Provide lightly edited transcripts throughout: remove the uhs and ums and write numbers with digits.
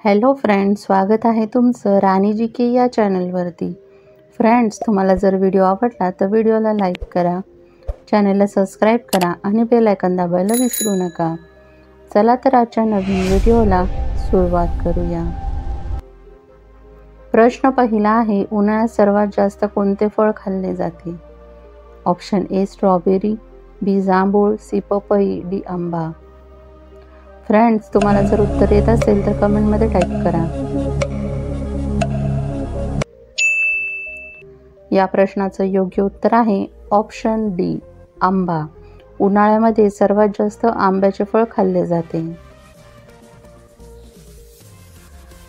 Hello friends, स्वागत आहे तुमचं राणी जी के या चॅनलवरती। फ्रेंड्स, तुम्हाला जर व्हिडिओ आवडला तर व्हिडिओला लाईक करा, चॅनलला सबस्क्राईब करा आणि बेल आयकॉन दाबायला विसरू नका। चला तर आजच्या नवीन व्हिडिओला सुरुवात करूया। प्रश्न पहिला आहे, उन्हाळ्यात सर्वात जास्त कोणते फळ खाल्ले जाते? ऑप्शन ए स्ट्रॉबेरी, बी जांभूळ, सी पपई, डी आंबा। फ्रेंड्स, तुम्हाला जर उत्तर येत असेल तर कमेंटमध्ये टाईप करा। या प्रश्नाचं योग्य उत्तर आहे ऑप्शन डी आंबा। उन्हाळ्यामध्ये सर्वात जास्त आंब्याचे फळ खाल्ले जाते।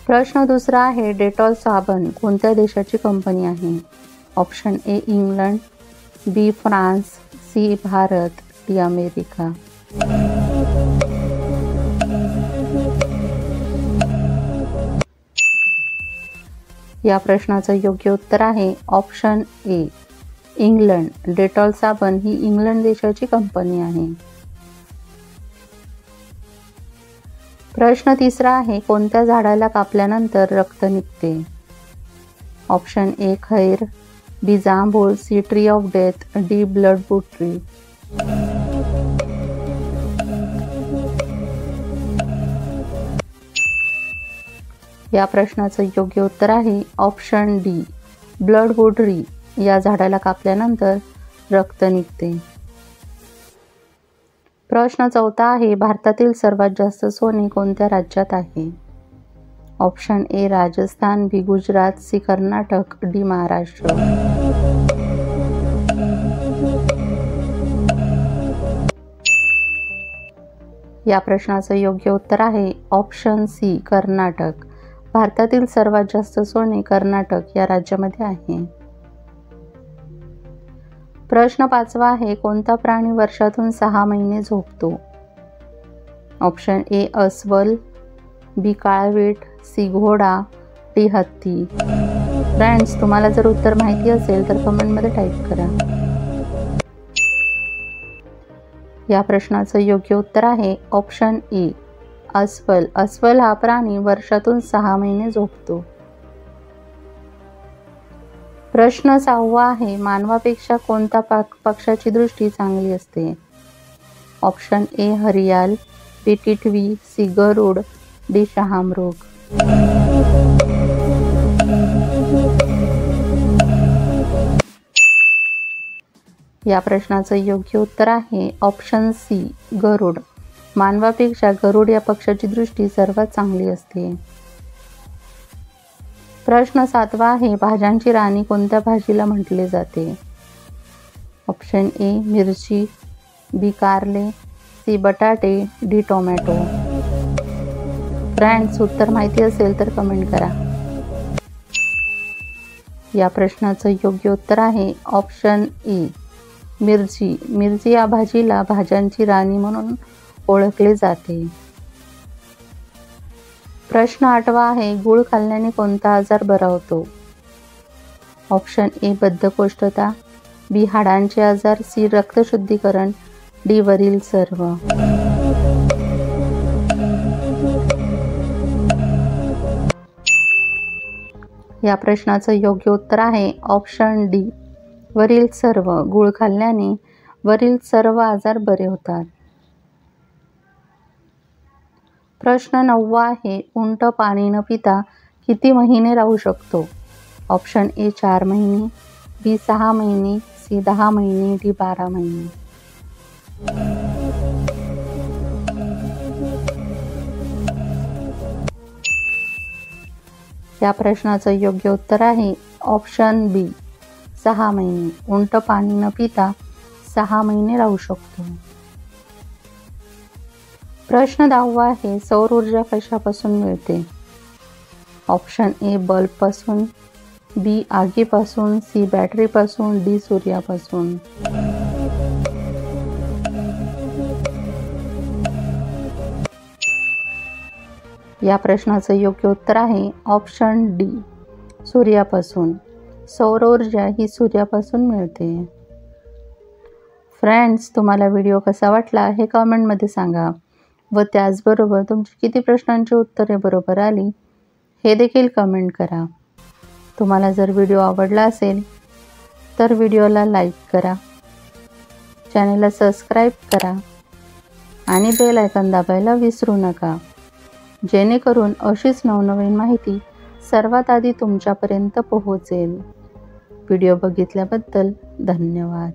प्रश्न दुसरा आहे, डेटॉल साबण कोणत्या देशाची कंपनी आहे? Option A England, B France, C Bharat, D America. या प्रश्नाचं योग्य उत्तर आहे ऑप्शन ए इंग्लंड। डेटॉल साबण ही इंग्लंड देशाची कंपनी आहे। प्रश्न तिसरा आहे, कोणत्या झाडाला कापल्यानंतर रक्त निघते? ऑप्शन ए खैर, बी जांभूळ, C tree of death, D bloodwood tree. या प्रश्नाचं योग्य उत्तर आहे ऑप्शन डी ब्लडवूड ट्री। या झाडाला कापल्यानंतर रक्त निघते। प्रश्न चौथा आहे, भारतातील सर्वात जास्त सोने कोणत्या राज्यात आहे? Option A Rajasthan, B Gujarat, C Karnataka, D Maharashtra. या प्रश्नाचं योग्य उत्तर आहे ऑप्शन सी कर्नाटक। भारतातील सर्वात जास्त सोने कर्नाटक या राज्यामध्ये आहे। प्रश्न पाचवा आहे, कोणता प्राणी वर्षातून 6 महिने झोपतो? ऑप्शन ए अस्वल, बी काळवीट, सी घोडा, डी हत्ती। फ्रेंड्स, तुम्हाला जर उत्तर माहिती असेल तर कमेंटमध्ये टाईप करा। या प्रश्नाचं योग्य उत्तर आहे ऑप्शन ए अस्वल। अस्वल हा प्राणी वर्षातून 6 महिने झोपतो। प्रश्न 6वा आहे, मानवापेक्षा कोणत्या पक्षाची दृष्टी चांगली असते? ऑप्शन ए हरियाल, बी टिटवी, सी गरुड, डी शहामृग। या प्रश्नाचं योग्य उत्तर आहे ऑप्शन सी गरुड। मानवापेक्षा गरुड या पक्षाची दृष्टी सर्वात चांगली असते। प्रश्न 7वा आहे, भाज्यांची राणी कोणत्या भाजीला म्हटले जाते? ऑप्शन ए मिरची, बी कारले, सी बटाटे, डी टोमॅटो। फ्रेंड्स, उत्तर माहिती असेल तर कमेंट करा। या प्रश्नाचं योग्य उत्तर आहे ऑप्शन ए मिरची। मिरची या भाजीला भाज्यांची राणी म्हणून ओळखले जाते। प्रश्न 8वा आहे, गूळ खाल्ल्याने कोणता आजार बरा होतो? ऑप्शन ए बद्धकोष्ठता, बी हाडांचे आजार, सी रक्तशुद्धीकरण, डी वरील सर्व। या प्रश्नाचं योग्य उत्तर आहे ऑप्शन डी वरील सर्व। गूळ खाल्ल्याने वरील सर्व आजार बरे होतात। प्रश्न 9वा आहे, उंट पाणी न पिता किती महिने राहू शकतो? ऑप्शन ए 4 महिने, बी 6 महिने, सी 10 महिने, डी 12 महिने। या प्रश्नाचं योग्य उत्तर आहे ऑप्शन बी 6 महिने। उंट पाणी न पिता 6 महिने राहू शकतो। प्रश्न 10वा आहे, सौर ऊर्जा कशापासून मिळते? ऑप्शन ए बल्बपासून, बी आगीपासून, सी बॅटरीपासून, डी सूर्यापासून। या प्रश्नाचं योग्य उत्तर आहे ऑप्शन डी सूर्यापासून। सौर ऊर्जा ही सूर्यापासून मिळते। फ्रेंड्स, तुम्हाला व्हिडिओ कसा वाटला हे कमेंटमध्ये सांगा व त्याचबरोबर तुमची किती प्रश्नांची उत्तरे बरोबर आली हे देखील कमेंट करा. तुम्हाला जर व्हिडिओ आवडला असेल तर व्हिडिओला लाईक करा, चॅनलला सबस्क्राईब करा आणि बेल आयकॉन दाबायला विसरू नका, जेणेकरून अशीच नवनवीन माहिती सर्वात आधी तुमच्यापर्यंत पोहोचेल. व्हिडिओ बघितल्याबद्दल धन्यवाद.